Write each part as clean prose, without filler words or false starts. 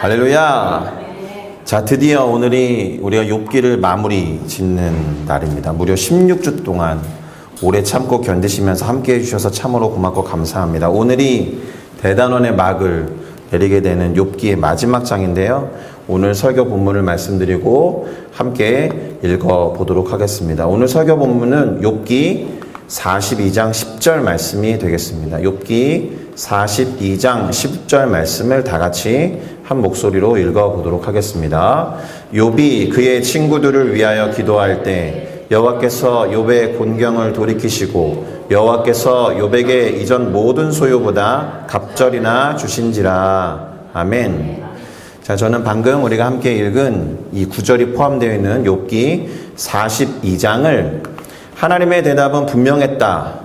할렐루야. 자, 드디어 오늘이 우리가 욥기를 마무리 짓는 날입니다. 무려 16주 동안 오래 참고 견디시면서 함께 해주셔서 참으로 고맙고 감사합니다. 오늘이 대단원의 막을 내리게 되는 욥기의 마지막 장인데요. 오늘 설교 본문을 말씀드리고 함께 읽어보도록 하겠습니다. 오늘 설교 본문은 욥기 42장 10절 말씀이 되겠습니다. 욥기 42장 10절 말씀을 다 같이 한 목소리로 읽어보도록 하겠습니다. 욥이 그의 친구들을 위하여 기도할 때 여호와께서 욥의 곤경을 돌이키시고 여호와께서 욥에게 이전 모든 소유보다 갑절이나 주신지라. 아멘. 자, 저는 방금 우리가 함께 읽은 이 구절이 포함되어 있는 욥기 42장을 하나님의 대답은 분명했다,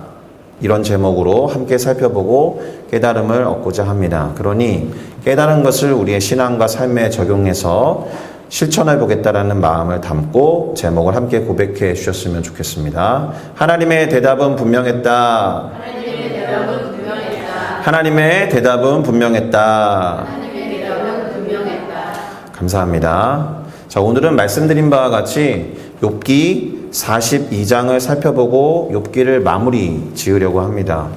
이런 제목으로 함께 살펴보고 깨달음을 얻고자 합니다. 그러니 깨달은 것을 우리의 신앙과 삶에 적용해서 실천해 보겠다라는 마음을 담고 제목을 함께 고백해 주셨으면 좋겠습니다. 하나님의 대답은 분명했다. 하나님의 대답은 분명했다. 하나님의 대답은 분명했다. 하나님의 대답은 분명했다. 감사합니다. 자, 오늘은 말씀드린 바와 같이 욥기 42장을 살펴보고 욥기를 마무리 지으려고 합니다.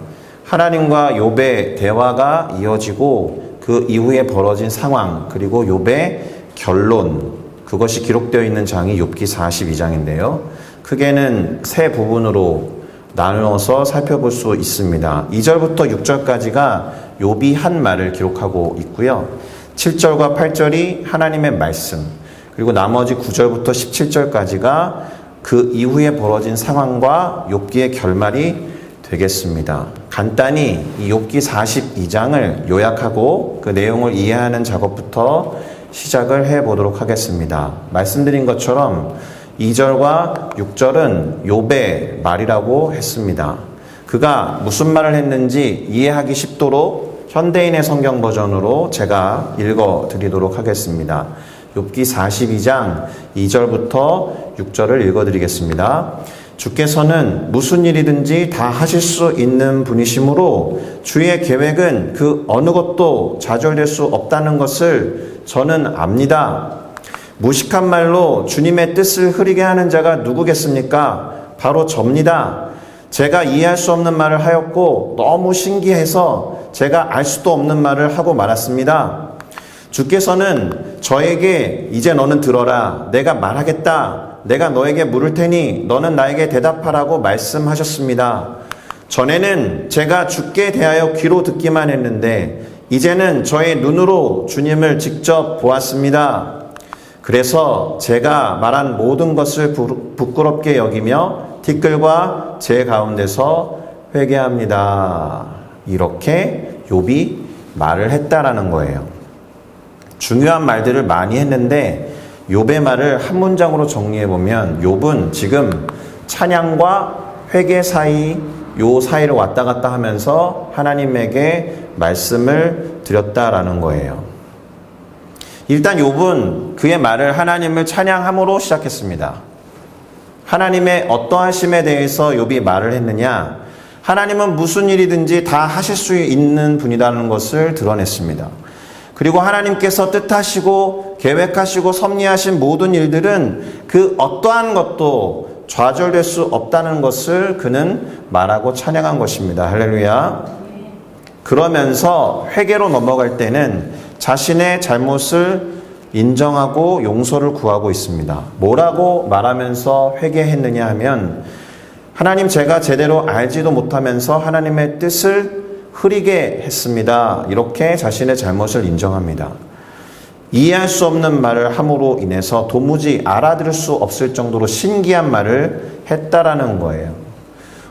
하나님과 욥의 대화가 이어지고 그 이후에 벌어진 상황, 그리고 욥의 결론, 그것이 기록되어 있는 장이 욥기 42장인데요. 크게는 세 부분으로 나누어서 살펴볼 수 있습니다. 2절부터 6절까지가 욥이 한 말을 기록하고 있고요. 7절과 8절이 하나님의 말씀, 그리고 나머지 9절부터 17절까지가 그 이후에 벌어진 상황과 욥기의 결말이 되겠습니다. 간단히 이 욥기 42장을 요약하고 그 내용을 이해하는 작업부터 시작을 해보도록 하겠습니다. 말씀드린 것처럼 2절과 6절은 욥의 말이라고 했습니다. 그가 무슨 말을 했는지 이해하기 쉽도록 현대인의 성경 버전으로 제가 읽어드리도록 하겠습니다. 욥기 42장 2절부터 6절을 읽어드리겠습니다. 주께서는 무슨 일이든지 다 하실 수 있는 분이시므로 주의 계획은 그 어느 것도 좌절될 수 없다는 것을 저는 압니다. 무식한 말로 주님의 뜻을 흐리게 하는 자가 누구겠습니까? 바로 접니다. 제가 이해할 수 없는 말을 하였고 너무 신기해서 제가 알 수도 없는 말을 하고 말았습니다. 주께서는 저에게 이제 너는 들어라. 내가 말하겠다. 내가 너에게 물을 테니 너는 나에게 대답하라고 말씀하셨습니다. 전에는 제가 주께 대하여 귀로 듣기만 했는데 이제는 저의 눈으로 주님을 직접 보았습니다. 그래서 제가 말한 모든 것을 부끄럽게 여기며 티끌과 제 가운데서 회개합니다. 이렇게 욥이 말을 했다라는 거예요. 중요한 말들을 많이 했는데 욥의 말을 한 문장으로 정리해보면 욥은 지금 찬양과 회개 사이, 요 사이를 왔다 갔다 하면서 하나님에게 말씀을 드렸다라는 거예요. 일단 욥은 그의 말을 하나님을 찬양함으로 시작했습니다. 하나님의 어떠하심에 대해서 욥이 말을 했느냐? 하나님은 무슨 일이든지 다 하실 수 있는 분이라는 것을 드러냈습니다. 그리고 하나님께서 뜻하시고 계획하시고 섭리하신 모든 일들은 그 어떠한 것도 좌절될 수 없다는 것을 그는 말하고 찬양한 것입니다. 할렐루야. 그러면서 회개로 넘어갈 때는 자신의 잘못을 인정하고 용서를 구하고 있습니다. 뭐라고 말하면서 회개했느냐 하면, 하나님, 제가 제대로 알지도 못하면서 하나님의 뜻을 흐리게 했습니다. 이렇게 자신의 잘못을 인정합니다. 이해할 수 없는 말을 함으로 인해서 도무지 알아들을 수 없을 정도로 신기한 말을 했다라는 거예요.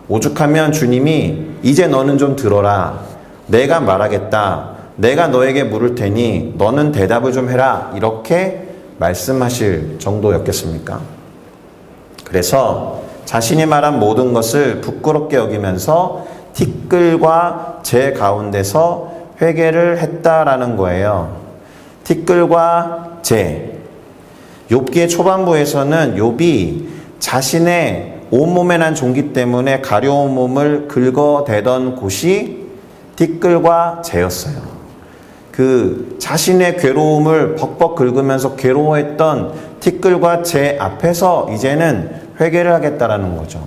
오죽하면 주님이 이제 너는 좀 들어라. 내가 말하겠다. 내가 너에게 물을 테니 너는 대답을 좀 해라. 이렇게 말씀하실 정도였겠습니까? 그래서 자신이 말한 모든 것을 부끄럽게 여기면서 티끌과 제 가운데서 회개를 했다라는 거예요. 티끌과 제. 욥기의 초반부에서는 욥이 자신의 온몸에 난 종기 때문에 가려운 몸을 긁어대던 곳이 티끌과 재였어요. 그 그 자신의 괴로움을 벅벅 긁으면서 괴로워했던 티끌과 재 앞에서 이제는 회개를 하겠다라는 거죠.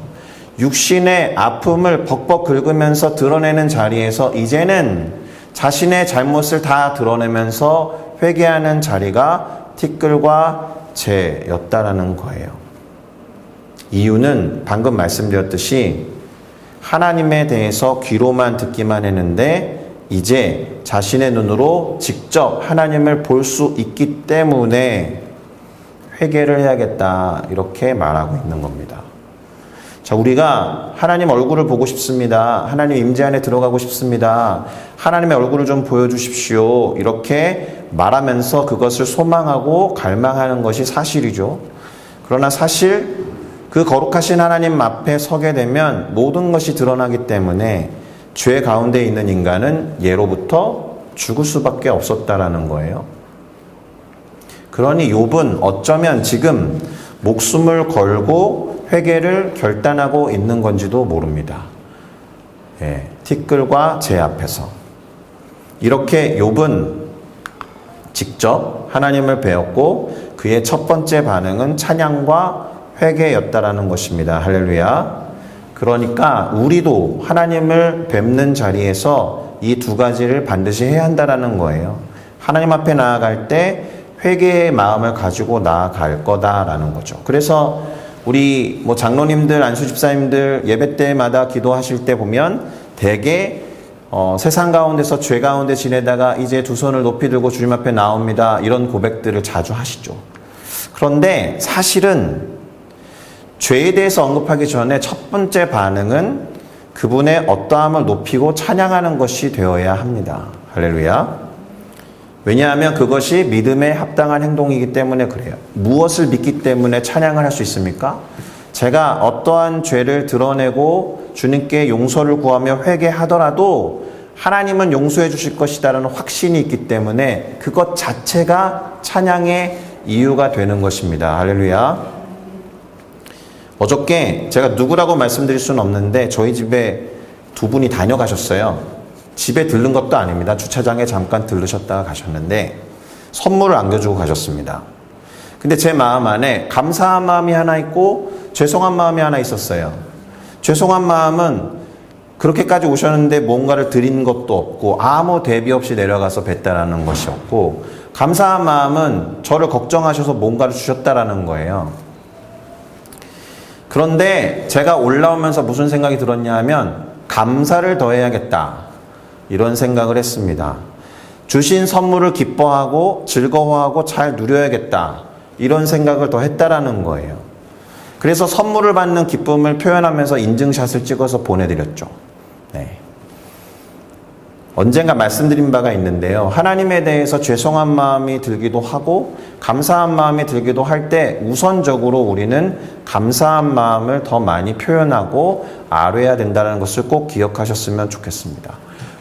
육신의 아픔을 벅벅 긁으면서 드러내는 자리에서 이제는 자신의 잘못을 다 드러내면서 회개하는 자리가 티끌과 재였다라는 거예요. 이유는 방금 말씀드렸듯이 하나님에 대해서 귀로만 듣기만 했는데 이제 자신의 눈으로 직접 하나님을 볼 수 있기 때문에 회개를 해야겠다 이렇게 말하고 있는 겁니다. 자, 우리가 하나님 얼굴을 보고 싶습니다. 하나님 임재 안에 들어가고 싶습니다. 하나님의 얼굴을 좀 보여주십시오. 이렇게 말하면서 그것을 소망하고 갈망하는 것이 사실이죠. 그러나 사실 그 거룩하신 하나님 앞에 서게 되면 모든 것이 드러나기 때문에 죄 가운데 있는 인간은 예로부터 죽을 수밖에 없었다라는 거예요. 그러니 욥은 어쩌면 지금 목숨을 걸고 회개를 결단하고 있는 건지도 모릅니다. 예, 티끌과 재 앞에서. 이렇게 욥은 직접 하나님을 배웠고 그의 첫 번째 반응은 찬양과 회개였다라는 것입니다. 할렐루야. 그러니까 우리도 하나님을 뵙는 자리에서 이 두 가지를 반드시 해야 한다라는 거예요. 하나님 앞에 나아갈 때 회개의 마음을 가지고 나아갈 거다라는 거죠. 그래서 우리 장로님들, 안수집사님들 예배 때마다 기도하실 때 보면 대개 세상 가운데서 죄 가운데 지내다가 이제 두 손을 높이 들고 주님 앞에 나옵니다. 이런 고백들을 자주 하시죠. 그런데 사실은 죄에 대해서 언급하기 전에 첫 번째 반응은 그분의 어떠함을 높이고 찬양하는 것이 되어야 합니다. 할렐루야. 왜냐하면 그것이 믿음에 합당한 행동이기 때문에 그래요. 무엇을 믿기 때문에 찬양을 할 수 있습니까? 제가 어떠한 죄를 드러내고 주님께 용서를 구하며 회개하더라도 하나님은 용서해 주실 것이다라는 확신이 있기 때문에 그것 자체가 찬양의 이유가 되는 것입니다. 할렐루야. 어저께 제가 누구라고 말씀드릴 수는 없는데 저희 집에 두 분이 다녀가셨어요. 집에 들른 것도 아닙니다. 주차장에 잠깐 들르셨다가 가셨는데 선물을 안겨주고 가셨습니다. 근데 제 마음 안에 감사한 마음이 하나 있고 죄송한 마음이 하나 있었어요. 죄송한 마음은 그렇게까지 오셨는데 뭔가를 드린 것도 없고 아무 대비 없이 내려가서 뵀다라는 것이었고, 감사한 마음은 저를 걱정하셔서 뭔가를 주셨다라는 거예요. 그런데 제가 올라오면서 무슨 생각이 들었냐 하면 감사를 더해야겠다 이런 생각을 했습니다. 주신 선물을 기뻐하고 즐거워하고 잘 누려야겠다 이런 생각을 더 했다라는 거예요. 그래서 선물을 받는 기쁨을 표현하면서 인증샷을 찍어서 보내드렸죠. 네. 언젠가 말씀드린 바가 있는데요. 하나님에 대해서 죄송한 마음이 들기도 하고 감사한 마음이 들기도 할 때 우선적으로 우리는 감사한 마음을 더 많이 표현하고 아뢰야 된다는 것을 꼭 기억하셨으면 좋겠습니다.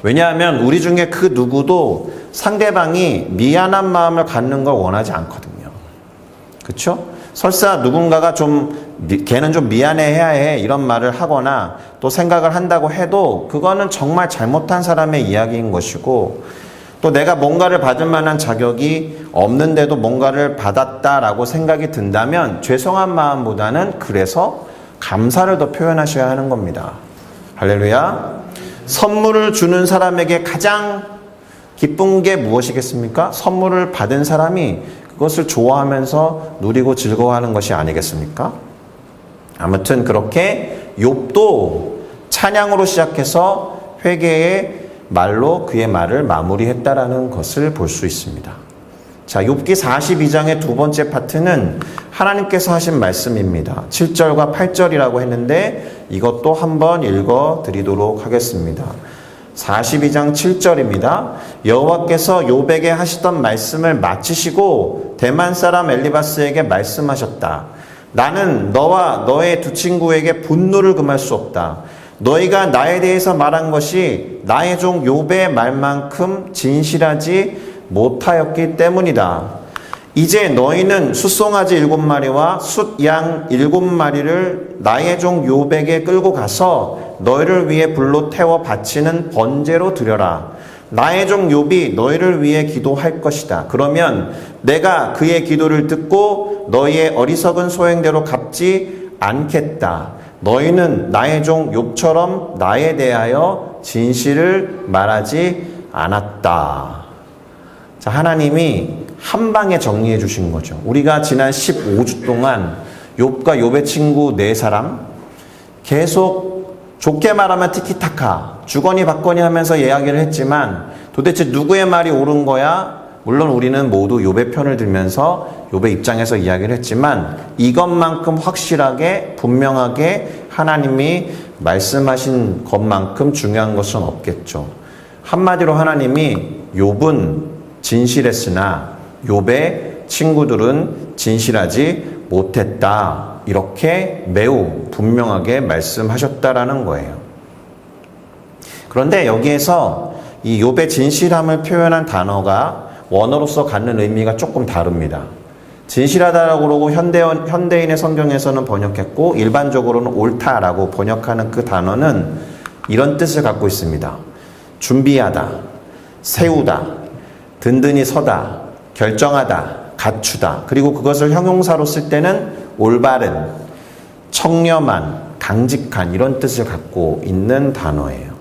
왜냐하면 우리 중에 그 누구도 상대방이 미안한 마음을 갖는 걸 원하지 않거든요. 그렇죠? 설사 누군가가 걔는 좀 미안해해야 해 이런 말을 하거나 또 생각을 한다고 해도 그거는 정말 잘못한 사람의 이야기인 것이고, 또 내가 뭔가를 받을 만한 자격이 없는데도 뭔가를 받았다라고 생각이 든다면 죄송한 마음보다는 그래서 감사를 더 표현하셔야 하는 겁니다. 할렐루야. 선물을 주는 사람에게 가장 기쁜 게 무엇이겠습니까? 선물을 받은 사람이 그것을 좋아하면서 누리고 즐거워하는 것이 아니겠습니까? 아무튼 그렇게 욥도 찬양으로 시작해서 회개의 말로 그의 말을 마무리했다라는 것을 볼 수 있습니다. 자, 욥기 42장의 두 번째 파트는 하나님께서 하신 말씀입니다. 7절과 8절이라고 했는데 이것도 한번 읽어 드리도록 하겠습니다. 42장 7절입니다. 여호와께서 욥에게 하시던 말씀을 마치시고 대만 사람 엘리바스에게 말씀하셨다. 나는 너와 너의 두 친구에게 분노를 금할 수 없다. 너희가 나에 대해서 말한 것이 나의 종 욥의 말만큼 진실하지 못하였기 때문이다. 이제 너희는 숫송아지 7마리와 숫양 7마리를 나의 종 욥에게 끌고 가서 너희를 위해 불로 태워 바치는 번제로 드려라. 나의 종 욥이 너희를 위해 기도할 것이다. 그러면 내가 그의 기도를 듣고 너희의 어리석은 소행대로 갚지 않겠다. 너희는 나의 종 욥처럼 나에 대하여 진실을 말하지 않았다. 자, 하나님이 한 방에 정리해 주신 거죠. 우리가 지난 15주 동안 욥과 욥의 친구 4사람 계속 좋게 말하면 티키타카, 주거니 받거니 하면서 이야기를 했지만 도대체 누구의 말이 옳은 거야? 물론 우리는 모두 욥의 편을 들면서 욥의 입장에서 이야기를 했지만 이것만큼 확실하게 분명하게 하나님이 말씀하신 것만큼 중요한 것은 없겠죠. 한마디로 하나님이 욥은 진실했으나 욥의 친구들은 진실하지 못했다. 이렇게 매우 분명하게 말씀하셨다라는 거예요. 그런데 여기에서 이 욥의 진실함을 표현한 단어가 원어로서 갖는 의미가 조금 다릅니다. 진실하다라고 그러고 현대인의 성경에서는 번역했고 일반적으로는 옳다라고 번역하는 그 단어는 이런 뜻을 갖고 있습니다. 준비하다, 세우다, 든든히 서다, 결정하다, 갖추다. 그리고 그것을 형용사로 쓸 때는 올바른, 청렴한, 강직한 이런 뜻을 갖고 있는 단어예요.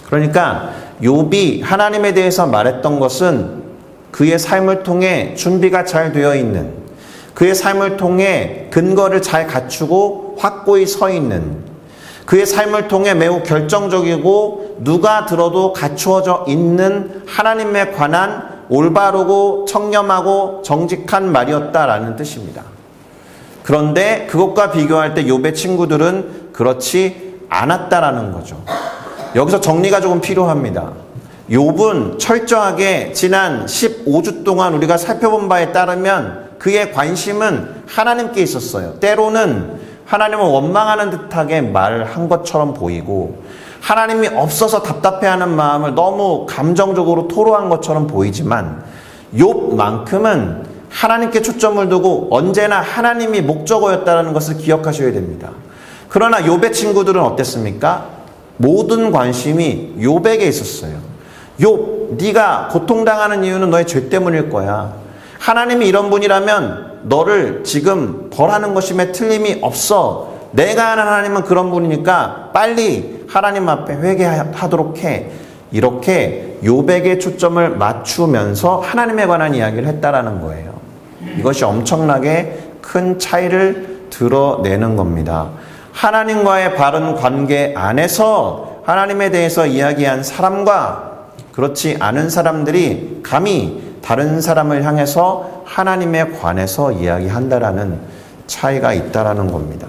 그러니까 욥이 하나님에 대해서 말했던 것은 그의 삶을 통해 준비가 잘 되어 있는, 그의 삶을 통해 근거를 잘 갖추고 확고히 서 있는, 그의 삶을 통해 매우 결정적이고 누가 들어도 갖추어져 있는 하나님에 관한 올바르고 청렴하고 정직한 말이었다라는 뜻입니다. 그런데 그것과 비교할 때 욥의 친구들은 그렇지 않았다라는 거죠. 여기서 정리가 조금 필요합니다. 욥은 철저하게 지난 15주 동안 우리가 살펴본 바에 따르면 그의 관심은 하나님께 있었어요. 때로는 하나님을 원망하는 듯하게 말한 것처럼 보이고 하나님이 없어서 답답해하는 마음을 너무 감정적으로 토로한 것처럼 보이지만 욥만큼은 하나님께 초점을 두고 언제나 하나님이 목적어였다는 것을 기억하셔야 됩니다. 그러나 욥의 친구들은 어땠습니까? 모든 관심이 욥에게 있었어요. 욥, 네가 고통당하는 이유는 너의 죄 때문일 거야. 하나님이 이런 분이라면 너를 지금 벌하는 것임에 틀림이 없어. 내가 아는 하나님은 그런 분이니까 빨리 하나님 앞에 회개하도록 해. 이렇게 욥에게 초점을 맞추면서 하나님에 관한 이야기를 했다라는 거예요. 이것이 엄청나게 큰 차이를 드러내는 겁니다. 하나님과의 바른 관계 안에서 하나님에 대해서 이야기한 사람과 그렇지 않은 사람들이 감히 다른 사람을 향해서 하나님에 관해서 이야기한다라는 차이가 있다라는 겁니다.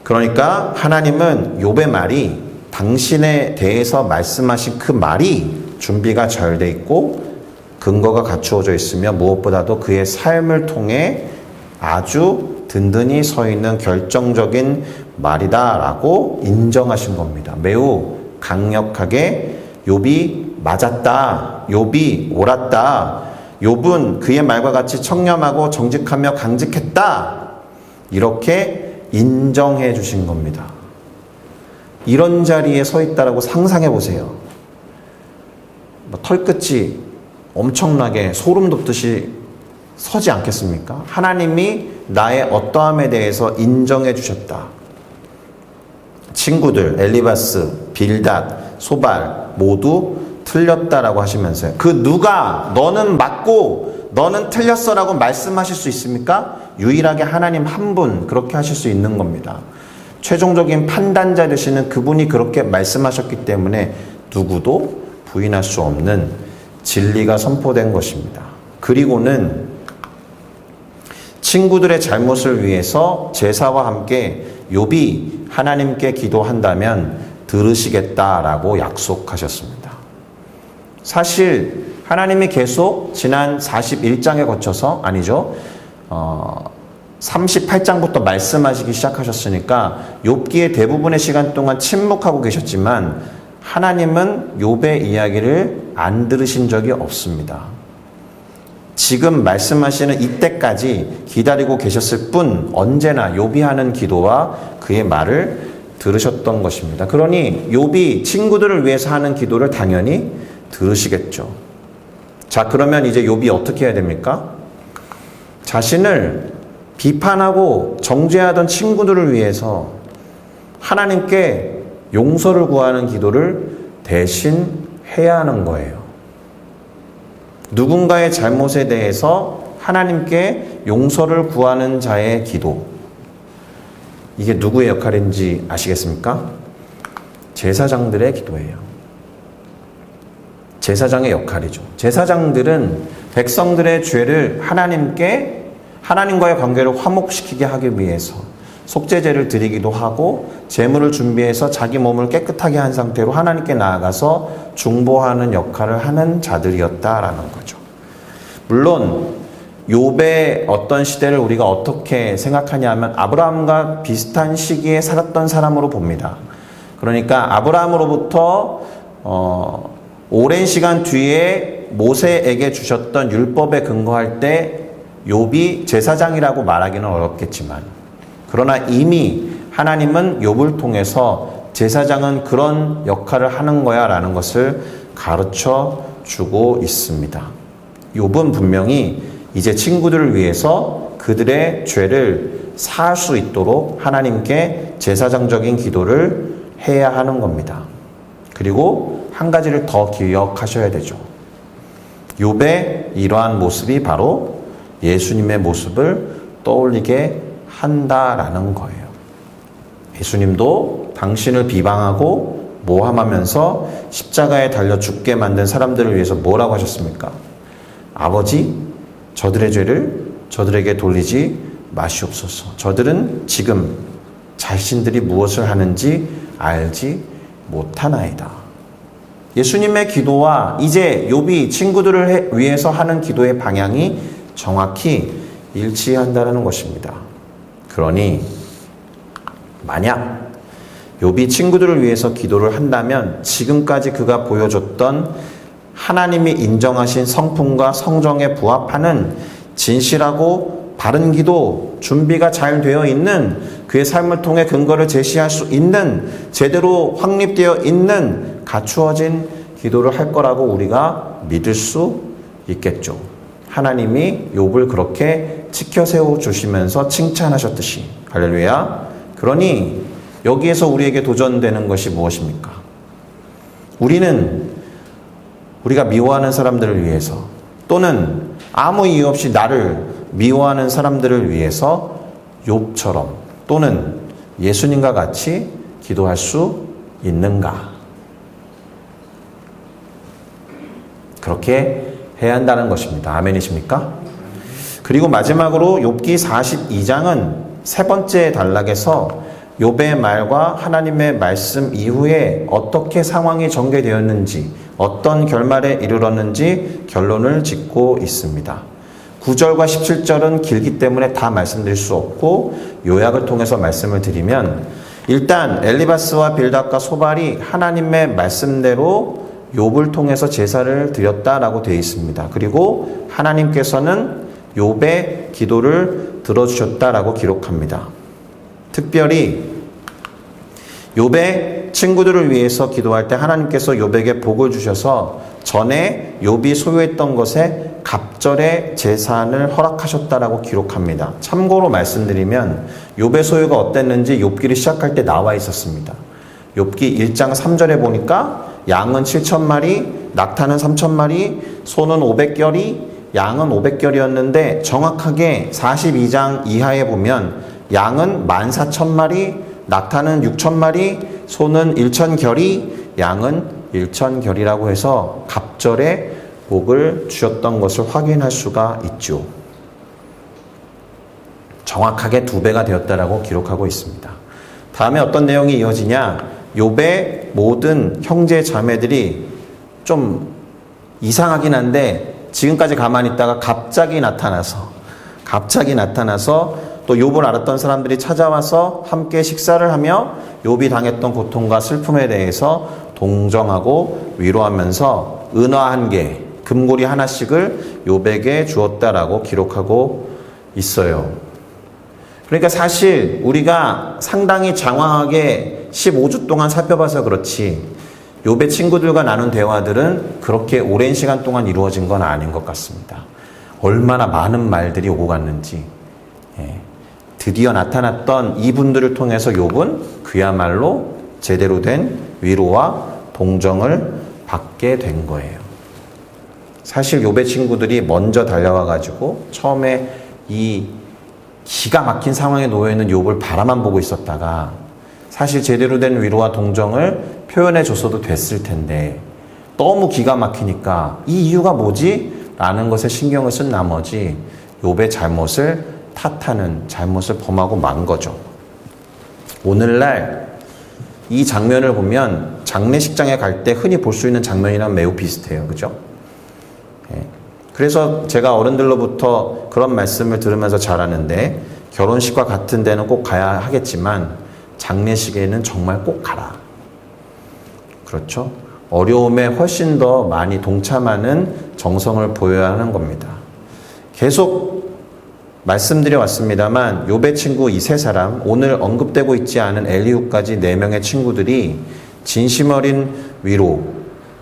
그러니까 하나님은 욥의 말이 당신에 대해서 말씀하신 그 말이 준비가 잘 돼 있고 근거가 갖추어져 있으며 무엇보다도 그의 삶을 통해 아주 든든히 서 있는 결정적인 말이다라고 인정하신 겁니다. 매우 강력하게 욥이 맞았다. 욥이 옳았다. 욥은 그의 말과 같이 청렴하고 정직하며 강직했다. 이렇게 인정해 주신 겁니다. 이런 자리에 서 있다라고 상상해 보세요. 털끝이 엄청나게 소름 돋듯이 서지 않겠습니까? 하나님이 나의 어떠함에 대해서 인정해 주셨다. 친구들 엘리바스, 빌닷, 소발 모두 틀렸다라고 하시면서요. 그 누가 너는 맞고 너는 틀렸어라고 말씀하실 수 있습니까? 유일하게 하나님 한 분 그렇게 하실 수 있는 겁니다. 최종적인 판단자 되시는 그분이 그렇게 말씀하셨기 때문에 누구도 부인할 수 없는 진리가 선포된 것입니다. 그리고는 친구들의 잘못을 위해서 제사와 함께 욥이 하나님께 기도한다면 들으시겠다라고 약속하셨습니다. 사실 하나님이 계속 지난 41장에 거쳐서 38장부터 말씀하시기 시작하셨으니까 욥기의 대부분의 시간 동안 침묵하고 계셨지만 하나님은 욥의 이야기를 안 들으신 적이 없습니다. 지금 말씀하시는 이때까지 기다리고 계셨을 뿐 언제나 욥이 하는 기도와 그의 말을 들으셨던 것입니다. 그러니 욥이 친구들을 위해서 하는 기도를 당연히 들으시겠죠. 자, 그러면 이제 욥이 어떻게 해야 됩니까? 자신을 비판하고 정죄하던 친구들을 위해서 하나님께 용서를 구하는 기도를 대신 해야 하는 거예요. 누군가의 잘못에 대해서 하나님께 용서를 구하는 자의 기도. 이게 누구의 역할인지 아시겠습니까? 제사장들의 기도예요. 제사장의 역할이죠. 제사장들은 백성들의 죄를 하나님과의 관계를 화목시키게 하기 위해서 속죄제를 드리기도 하고 제물을 준비해서 자기 몸을 깨끗하게 한 상태로 하나님께 나아가서 중보하는 역할을 하는 자들이었다라는 거죠. 물론 욥의 어떤 시대를 우리가 어떻게 생각하냐 하면 아브라함과 비슷한 시기에 살았던 사람으로 봅니다. 그러니까 아브라함으로부터 오랜 시간 뒤에 모세에게 주셨던 율법에 근거할 때 욥이 제사장이라고 말하기는 어렵겠지만, 그러나 이미 하나님은 욥을 통해서 제사장은 그런 역할을 하는 거야 라는 것을 가르쳐 주고 있습니다. 욥은 분명히 이제 친구들을 위해서 그들의 죄를 사할 수 있도록 하나님께 제사장적인 기도를 해야 하는 겁니다. 그리고 한 가지를 더 기억하셔야 되죠. 욥의 이러한 모습이 바로 예수님의 모습을 떠올리게 한다라는 거예요. 예수님도 당신을 비방하고 모함하면서 십자가에 달려 죽게 만든 사람들을 위해서 뭐라고 하셨습니까? 아버지, 저들의 죄를 저들에게 돌리지 마시옵소서. 저들은 지금 자신들이 무엇을 하는지 알지 못하나이다. 예수님의 기도와 이제 욥이 친구들을 위해서 하는 기도의 방향이 정확히 일치한다는 것입니다. 그러니 만약 욥이 친구들을 위해서 기도를 한다면 지금까지 그가 보여줬던 하나님이 인정하신 성품과 성정에 부합하는 진실하고 바른 기도, 준비가 잘 되어 있는 그의 삶을 통해 근거를 제시할 수 있는 제대로 확립되어 있는 갖추어진 기도를 할 거라고 우리가 믿을 수 있겠죠. 하나님이 욥을 그렇게 지켜 세워 주시면서 칭찬하셨듯이. 할렐루야. 그러니 여기에서 우리에게 도전되는 것이 무엇입니까? 우리가 미워하는 사람들을 위해서 또는 아무 이유 없이 나를 미워하는 사람들을 위해서 욥처럼 또는 예수님과 같이 기도할 수 있는가? 그렇게 해야 한다는 것입니다. 아멘이십니까? 그리고 마지막으로 욥기 42장은 세 번째 단락에서 욥의 말과 하나님의 말씀 이후에 어떻게 상황이 전개되었는지, 어떤 결말에 이르렀는지 결론을 짓고 있습니다. 9절과 17절은 길기 때문에 다 말씀드릴 수 없고 요약을 통해서 말씀을 드리면, 일단 엘리바스와 빌닷과 소발이 하나님의 말씀대로 욥을 통해서 제사를 드렸다라고 되어 있습니다. 그리고 하나님께서는 욥의 기도를 들어주셨다라고 기록합니다. 특별히 욥의 친구들을 위해서 기도할 때 하나님께서 욥에게 복을 주셔서 전에 욥이 소유했던 것에 갑절의 재산을 허락하셨다라고 기록합니다. 참고로 말씀드리면 욥의 소유가 어땠는지 욥기를 시작할 때 나와 있었습니다. 욥기 1장 3절에 보니까 양은 7,000마리, 낙타는 3,000마리, 소는 500결이, 양은 500결이었는데 정확하게 42장 이하에 보면 양은 14,000마리, 낙타는 6,000마리, 소는 1,000결이, 양은 1,000결이라고 해서 갑절에 복을 주셨던 것을 확인할 수가 있죠. 정확하게 2배가 되었다라고 기록하고 있습니다. 다음에 어떤 내용이 이어지냐? 욥의 모든 형제 자매들이 좀 이상하긴 한데 지금까지 가만히 있다가 갑자기 나타나서 또 욥을 알았던 사람들이 찾아와서 함께 식사를 하며 욥이 당했던 고통과 슬픔에 대해서 동정하고 위로하면서 은화 1개, 금고리 하나씩을 욥에게 주었다라고 기록하고 있어요. 그러니까 사실 우리가 상당히 장황하게 15주 동안 살펴봐서 그렇지 욥의 친구들과 나눈 대화들은 그렇게 오랜 시간 동안 이루어진 건 아닌 것 같습니다. 얼마나 많은 말들이 오고 갔는지. 드디어 나타났던 이분들을 통해서 욥은 그야말로 제대로 된 위로와 동정을 받게 된 거예요. 사실 욥의 친구들이 먼저 달려와 가지고 처음에 이 기가 막힌 상황에 놓여 있는 욥을 바라만 보고 있었다가 사실 제대로 된 위로와 동정을 표현해 줬어도 됐을 텐데 너무 기가 막히니까 이 이유가 뭐지? 라는 것에 신경을 쓴 나머지 욥의 잘못을 탓하는, 잘못을 범하고 만 거죠. 오늘날 이 장면을 보면 장례식장에 갈 때 흔히 볼 수 있는 장면이랑 매우 비슷해요. 그죠? 그래서 제가 어른들로부터 그런 말씀을 들으면서 자라는데 결혼식과 같은 데는 꼭 가야 하겠지만 장례식에는 정말 꼭 가라. 그렇죠? 어려움에 훨씬 더 많이 동참하는 정성을 보여야 하는 겁니다. 계속 말씀드려 왔습니다만 욥의 친구 이 세 사람, 오늘 언급되고 있지 않은 엘리후까지 4명의 친구들이 진심 어린 위로,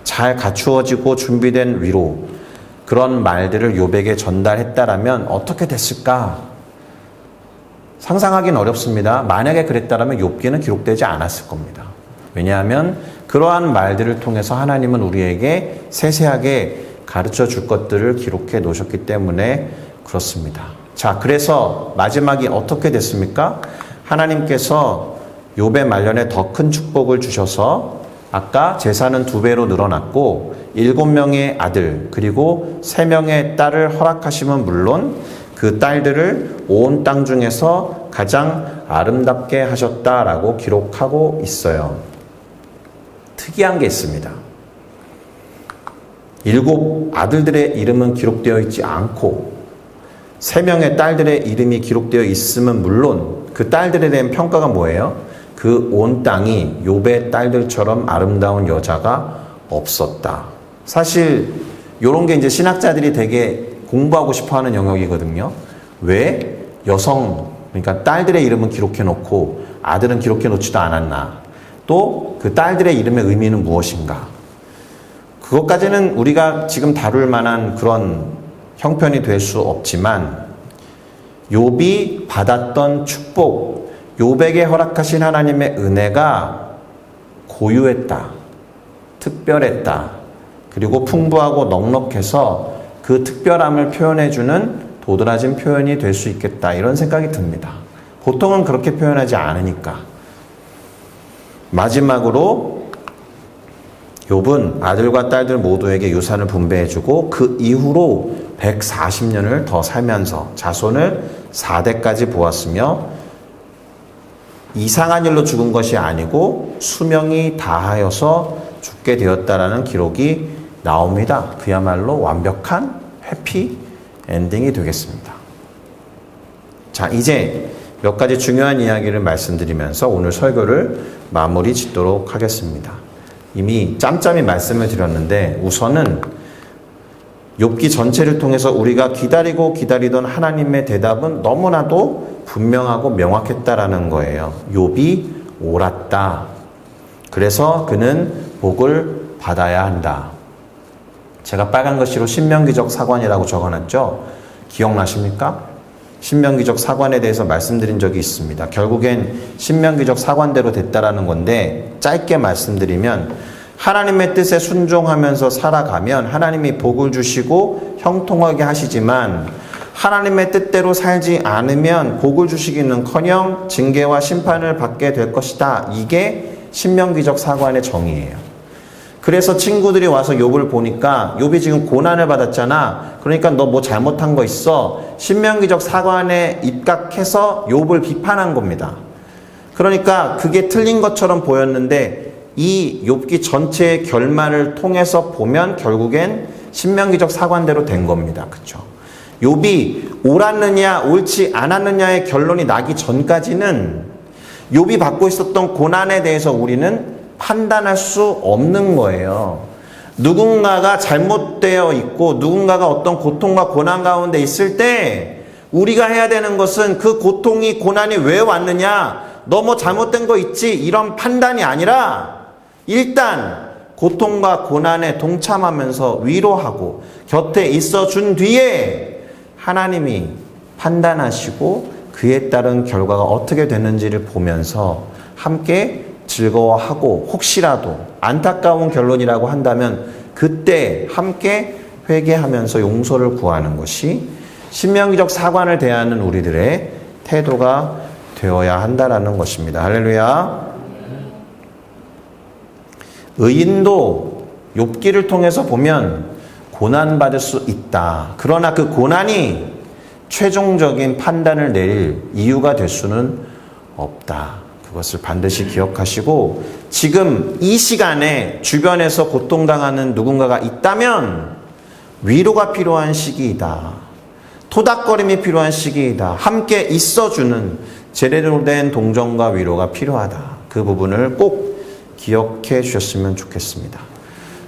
잘 갖추어지고 준비된 위로, 그런 말들을 욥에게 전달했다라면 어떻게 됐을까? 상상하기는 어렵습니다. 만약에 그랬다라면 욥기는 기록되지 않았을 겁니다. 왜냐하면 그러한 말들을 통해서 하나님은 우리에게 세세하게 가르쳐 줄 것들을 기록해 놓으셨기 때문에 그렇습니다. 자, 그래서 마지막이 어떻게 됐습니까? 하나님께서 욥의 말년에 더 큰 축복을 주셔서 아까 재산은 2배로 늘어났고 7명의 아들 그리고 3명의 딸을 허락하시면 물론 그 딸들을 온 땅 중에서 가장 아름답게 하셨다라고 기록하고 있어요. 특이한 게 있습니다. 7 아들들의 이름은 기록되어 있지 않고 3명의 딸들의 이름이 기록되어 있으면 물론 그 딸들에 대한 평가가 뭐예요? 그 온 땅이 욥의 딸들처럼 아름다운 여자가 없었다. 사실 이런 게 이제 신학자들이 되게 공부하고 싶어하는 영역이거든요. 왜 여성, 그러니까 딸들의 이름은 기록해 놓고 아들은 기록해 놓지도 않았나? 또 그 딸들의 이름의 의미는 무엇인가? 그것까지는 우리가 지금 다룰 만한 그런 형편이 될 수 없지만 욥이 받았던 축복, 욥에게 허락하신 하나님의 은혜가 고유했다, 특별했다, 그리고 풍부하고 넉넉해서 그 특별함을 표현해주는 도드라진 표현이 될 수 있겠다, 이런 생각이 듭니다. 보통은 그렇게 표현하지 않으니까. 마지막으로 욥은 아들과 딸들 모두에게 유산을 분배해주고 그 이후로 140년을 더 살면서 자손을 4대까지 보았으며 이상한 일로 죽은 것이 아니고 수명이 다하여서 죽게 되었다라는 기록이 나옵니다. 그야말로 완벽한 해피 엔딩이 되겠습니다. 자, 이제 몇 가지 중요한 이야기를 말씀드리면서 오늘 설교를 마무리 짓도록 하겠습니다. 이미 짬짬이 말씀을 드렸는데 우선은 욥기 전체를 통해서 우리가 기다리고 기다리던 하나님의 대답은 너무나도 분명하고 명확했다라는 거예요. 욥이 옳았다. 그래서 그는 복을 받아야 한다. 제가 빨간 글씨로 신명기적 사관이라고 적어놨죠. 기억나십니까? 신명기적 사관에 대해서 말씀드린 적이 있습니다. 결국엔 신명기적 사관대로 됐다라는 건데 짧게 말씀드리면 하나님의 뜻에 순종하면서 살아가면 하나님이 복을 주시고 형통하게 하시지만 하나님의 뜻대로 살지 않으면 복을 주시기는커녕 징계와 심판을 받게 될 것이다. 이게 신명기적 사관의 정의예요. 그래서 친구들이 와서 욥을 보니까 욥이 지금 고난을 받았잖아. 그러니까 너 뭐 잘못한 거 있어. 신명기적 사관에 입각해서 욥을 비판한 겁니다. 그러니까 그게 틀린 것처럼 보였는데 이 욥기 전체의 결말을 통해서 보면 결국엔 신명기적 사관대로 된 겁니다. 그렇죠? 욥이 옳았느냐 옳지 않았느냐의 결론이 나기 전까지는 욥이 받고 있었던 고난에 대해서 우리는 판단할 수 없는 거예요. 누군가가 잘못되어 있고 누군가가 어떤 고통과 고난 가운데 있을 때 우리가 해야 되는 것은 그 고통이 고난이 왜 왔느냐, 너 뭐 잘못된 거 있지? 이런 판단이 아니라 일단 고통과 고난에 동참하면서 위로하고 곁에 있어 준 뒤에 하나님이 판단하시고 그에 따른 결과가 어떻게 되는지를 보면서 함께 즐거워하고 혹시라도 안타까운 결론이라고 한다면 그때 함께 회개하면서 용서를 구하는 것이 신명기적 사관을 대하는 우리들의 태도가 되어야 한다라는 것입니다. 할렐루야. 의인도 욥기를 통해서 보면 고난받을 수 있다. 그러나 그 고난이 최종적인 판단을 내릴 이유가 될 수는 없다. 그것을 반드시 기억하시고 지금 이 시간에 주변에서 고통당하는 누군가가 있다면 위로가 필요한 시기이다. 토닥거림이 필요한 시기이다. 함께 있어주는 제대로 된 동정과 위로가 필요하다. 그 부분을 꼭 기억해 주셨으면 좋겠습니다.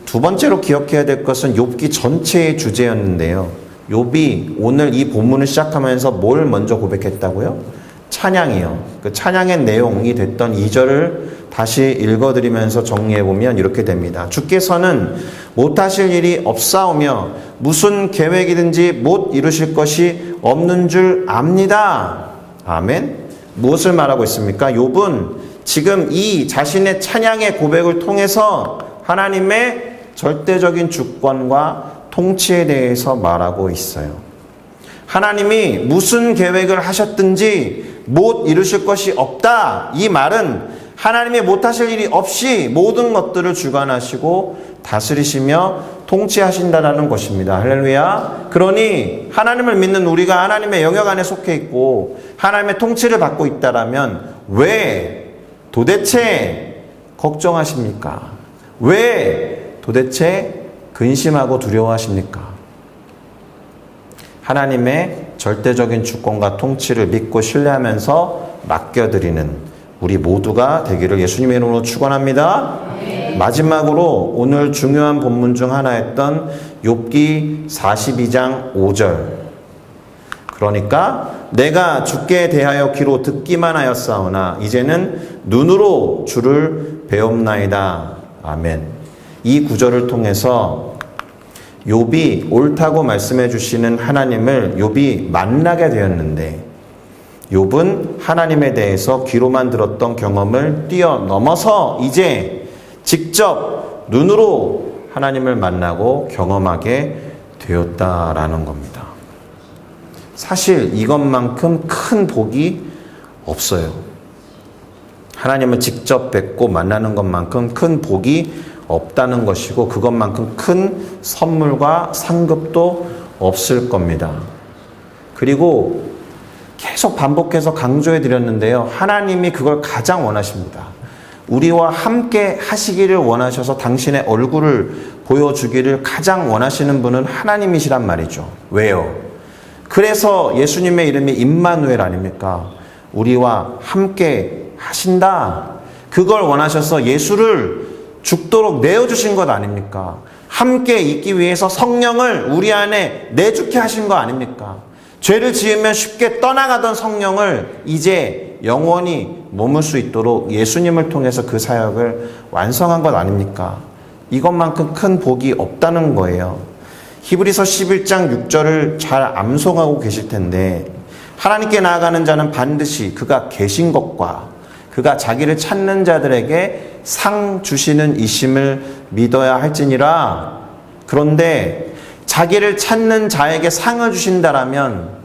두 번째로 기억해야 될 것은 욥기 전체의 주제였는데요. 욥이 오늘 이 본문을 시작하면서 뭘 먼저 고백했다고요? 찬양이요. 그 찬양의 내용이 됐던 2절을 다시 읽어드리면서 정리해보면 이렇게 됩니다. 주께서는 못하실 일이 없사오며 무슨 계획이든지 못 이루실 것이 없는 줄 압니다. 아멘. 무엇을 말하고 있습니까? 욥은 지금 이 자신의 찬양의 고백을 통해서 하나님의 절대적인 주권과 통치에 대해서 말하고 있어요. 하나님이 무슨 계획을 하셨든지 못 이루실 것이 없다. 이 말은 하나님이 못하실 일이 없이 모든 것들을 주관하시고 다스리시며 통치하신다는 것입니다. 할렐루야. 그러니 하나님을 믿는 우리가 하나님의 영역 안에 속해 있고 하나님의 통치를 받고 있다라면 왜 도대체 걱정하십니까? 왜 도대체 근심하고 두려워하십니까? 하나님의 절대적인 주권과 통치를 믿고 신뢰하면서 맡겨드리는 우리 모두가 되기를 예수님의 이름으로 축원합니다. 마지막으로 오늘 중요한 본문 중 하나였던 욥기 42장 5절. 그러니까 내가 주께 대하여 귀로 듣기만 하였사오나 이제는 눈으로 주를 배옵나이다. 아멘. 이 구절을 통해서 욥이 옳다고 말씀해 주시는 하나님을 욥이 만나게 되었는데 욥은 하나님에 대해서 귀로만 들었던 경험을 뛰어넘어서 이제 직접 눈으로 하나님을 만나고 경험하게 되었다라는 겁니다. 사실 이것만큼 큰 복이 없어요. 하나님을 직접 뵙고 만나는 것만큼 큰 복이 없다는 것이고 그것만큼 큰 선물과 상급도 없을 겁니다. 그리고 계속 반복해서 강조해 드렸는데요. 하나님이 그걸 가장 원하십니다. 우리와 함께 하시기를 원하셔서 당신의 얼굴을 보여주기를 가장 원하시는 분은 하나님이시란 말이죠. 왜요? 그래서 예수님의 이름이 임마누엘 아닙니까? 우리와 함께 하신다. 그걸 원하셔서 예수를 죽도록 내어주신 것 아닙니까? 함께 있기 위해서 성령을 우리 안에 내주게 하신 거 아닙니까? 죄를 지으면 쉽게 떠나가던 성령을 이제 영원히 머물 수 있도록 예수님을 통해서 그 사역을 완성한 것 아닙니까? 이것만큼 큰 복이 없다는 거예요. 히브리서 11장 6절을 잘 암송하고 계실 텐데 하나님께 나아가는 자는 반드시 그가 계신 것과 그가 자기를 찾는 자들에게 상 주시는 이심을 믿어야 할지니라. 그런데 자기를 찾는 자에게 상을 주신다라면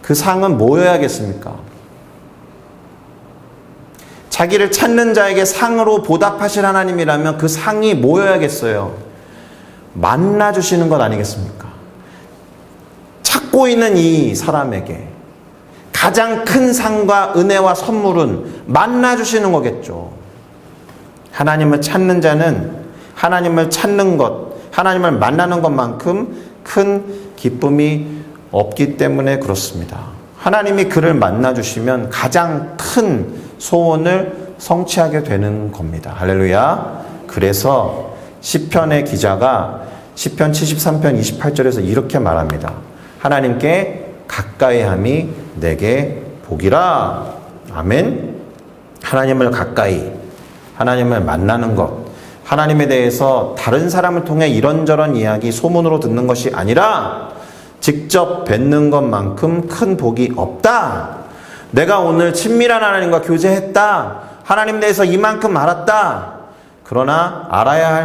그 상은 뭐여야겠습니까? 자기를 찾는 자에게 상으로 보답하실 하나님이라면 그 상이 뭐여야겠어요? 만나주시는 것 아니겠습니까? 찾고 있는 이 사람에게 가장 큰 상과 은혜와 선물은 만나주시는 거겠죠. 하나님을 찾는 자는 하나님을 찾는 것, 하나님을 만나는 것만큼 큰 기쁨이 없기 때문에 그렇습니다. 하나님이 그를 만나주시면 가장 큰 소원을 성취하게 되는 겁니다. 할렐루야. 그래서 시편의 기자가 시편 73편 28절에서 이렇게 말합니다. 하나님께 가까이함이 내게 복이라. 아멘. 하나님을 가까이, 하나님을 만나는 것, 하나님에 대해서 다른 사람을 통해 이런저런 이야기, 소문으로 듣는 것이 아니라 직접 뵙는 것만큼 큰 복이 없다. 내가 오늘 친밀한 하나님과 교제했다. 하나님 대해서 이만큼 알았다. 그러나 알아야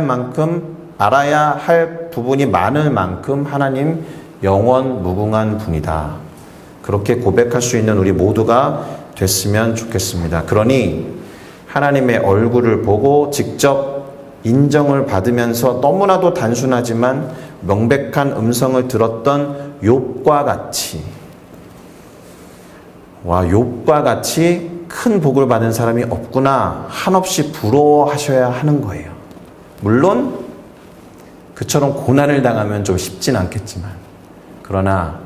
할 부분이 많을 만큼 하나님 영원 무궁한 분이다. 그렇게 고백할 수 있는 우리 모두가 됐으면 좋겠습니다. 그러니 하나님의 얼굴을 보고 직접 인정을 받으면서 너무나도 단순하지만 명백한 음성을 들었던 욥과 같이, 욥과 같이 큰 복을 받은 사람이 없구나 한없이 부러워하셔야 하는 거예요. 물론 그처럼 고난을 당하면 좀 쉽진 않겠지만, 그러나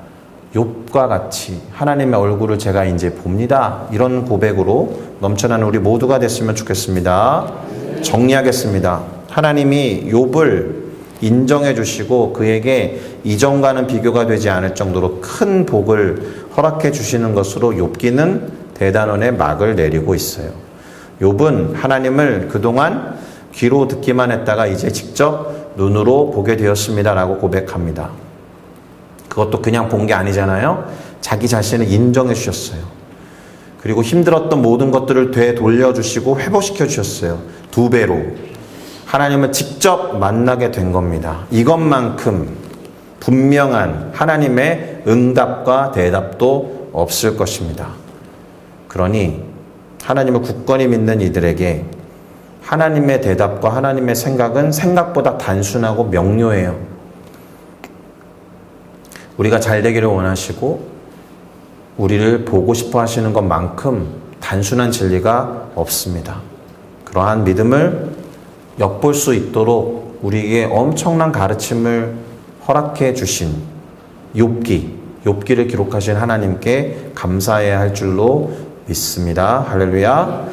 욥과 같이 하나님의 얼굴을 제가 이제 봅니다, 이런 고백으로 넘쳐나는 우리 모두가 됐으면 좋겠습니다. 정리하겠습니다. 하나님이 욥을 인정해 주시고 그에게 이전과는 비교가 되지 않을 정도로 큰 복을 허락해 주시는 것으로 욥기는 대단원의 막을 내리고 있어요. 욥은 하나님을 그동안 귀로 듣기만 했다가 이제 직접 눈으로 보게 되었습니다라고 고백합니다. 그것도 그냥 본 게 아니잖아요. 자기 자신을 인정해 주셨어요. 그리고 힘들었던 모든 것들을 되돌려주시고 회복시켜 주셨어요. 2배로. 하나님을 직접 만나게 된 겁니다. 이것만큼 분명한 하나님의 응답과 대답도 없을 것입니다. 그러니 하나님을 굳건히 믿는 이들에게 하나님의 대답과 하나님의 생각은 생각보다 단순하고 명료해요. 우리가 잘 되기를 원하시고 우리를 보고 싶어 하시는 것만큼 단순한 진리가 없습니다. 그러한 믿음을 엿볼 수 있도록 우리에게 엄청난 가르침을 허락해 주신 욥기를 기록하신 하나님께 감사해야 할 줄로 믿습니다. 할렐루야.